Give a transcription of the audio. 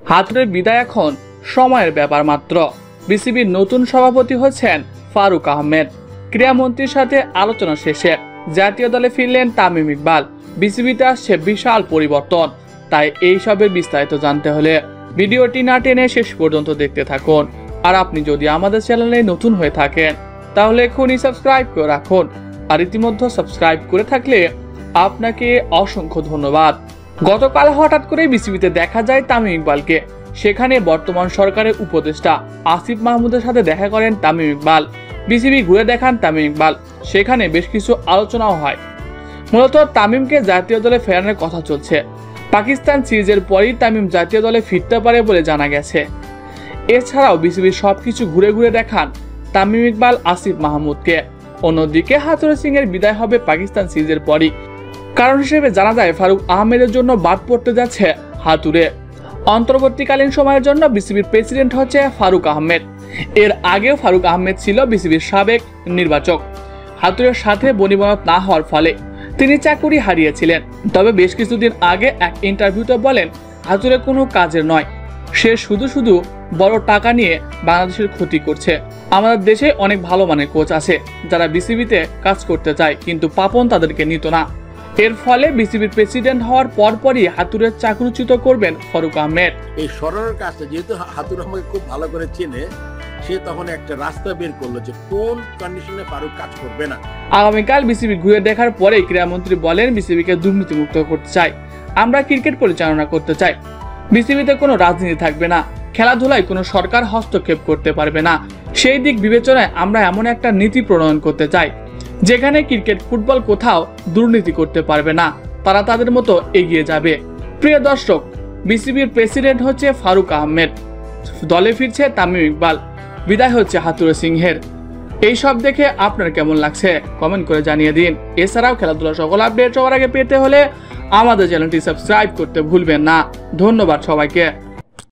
হাতুড়ের বিদায় এখন সময়ের ব্যাপার মাত্র। বিসিবির নতুন সভাপতি হচ্ছেন ফারুক আহমেদ। ক্রীড়ামন্ত্রীর সাথে আলোচনা শেষে জাতীয় দলে ফিরলেন তামিম ইকবাল। বিসিবিতে আসছে বিশাল পরিবর্তন, তাই এইসবের বিস্তারিত জানতে হলে ভিডিওটি না টেনে শেষ পর্যন্ত দেখতে থাকুন। আর আপনি যদি আমাদের চ্যানেলে নতুন হয়ে থাকেন তাহলে এখনই সাবস্ক্রাইব করে রাখুন। আর ইতিমধ্যে সাবস্ক্রাইব করে থাকলে আপনাকে অসংখ্য ধন্যবাদ। গতকাল হঠাৎ করে বিসিবিতে দেখা যায় তামিম ইকবালকে। সেখানে বর্তমান সরকারের উপদেষ্টা আসিফ মাহমুদের সাথে দেখা করেন তামিম ইকবাল। বিসিবি ঘুরে দেখান তামিম ইকবাল। সেখানে বেশ কিছু আলোচনাও হয়। মূলত তামিমকে জাতীয় দলে ফেরানোর কথা চলছে। পাকিস্তান সিরিজের পরই তামিম জাতীয় দলে ফিরতে পারে বলে জানা গেছে। এছাড়াও বিসিবির সবকিছু ঘুরে ঘুরে দেখান তামিম ইকবাল আসিফ মাহমুদকে। অন্যদিকে হাতুড়ে সিং এর বিদায় হবে পাকিস্তান সিরিজের পরই। কারণ হিসেবে জানা যায় ফারুক আহমেদের জন্য বাদ পড়তে যাচ্ছে হাতুড়ে। অন্তর্বর্তীকালীন সময়ের জন্য বিসিবির প্রেসিডেন্ট হচ্ছে ফারুক আহমেদ। এর আগেও ফারুক আহমেদ ছিল বিসিবির সাবেক নির্বাচক। হাতুড়ের সাথে বনিবনত না হওয়ার ফলে তিনি চাকুরি হারিয়েছিলেন। তবে বেশ কিছুদিন আগে এক ইন্টারভিউতে বলেন হাতুড়ে কোনো কাজের নয়, সে শুধু শুধু বড় টাকা নিয়ে বাংলাদেশের ক্ষতি করছে। আমাদের দেশে অনেক ভালো মানের কোচ আছে যারা বিসিবিতে কাজ করতে চায়, কিন্তু পাপন তাদেরকে নিত না। এর ফলে বিসিবির প্রেসিডেন্ট হওয়ার পরপরই হাতুড়ের চাকরিচ্যুত করবেন ফারুক আহমেদ। এই সরানোর কাজটা যেহেতু হাতুড় আমাকে খুব ভালো করে চেনে, সে তখন একটা রাস্তা বের করলো যে কোন কন্ডিশনে ফারুক কাজ করবে না। আগামীকাল বিসিবি ঘুরে দেখার পরে ক্রীড়ামন্ত্রী বলেন বিসিবিকে দুর্নীতিমুক্ত করতে চাই, আমরা ক্রিকেট পরিচালনা করতে চাই। বিসিবিতে কোনো রাজনীতি থাকবে না, খেলাধুলায় কোনো সরকার হস্তক্ষেপ করতে পারবে না। সেই দিক বিবেচনায় আমরা এমন একটা নীতি প্রণয়ন করতে চাই যেখানে ক্রিকেট ফুটবল কোথাও দুর্নীতি করতে পারবে না, তারা তাদের মতো এগিয়ে যাবে। প্রিয় দর্শক, বিসিবির প্রেসিডেন্ট হচ্ছে ফারুক আহমেদ, দলে ফিরছে তামিম ইকবাল, বিদায় হচ্ছে হাতুড়ে সিংহের। এই সব দেখে আপনার কেমন লাগছে কমেন্ট করে জানিয়ে দিন। এছাড়াও খেলাধুলা সকল আপডেট সবার আগে পেতে হলে আমাদের চ্যানেলটি সাবস্ক্রাইব করতে ভুলবেন না। ধন্যবাদ সবাইকে।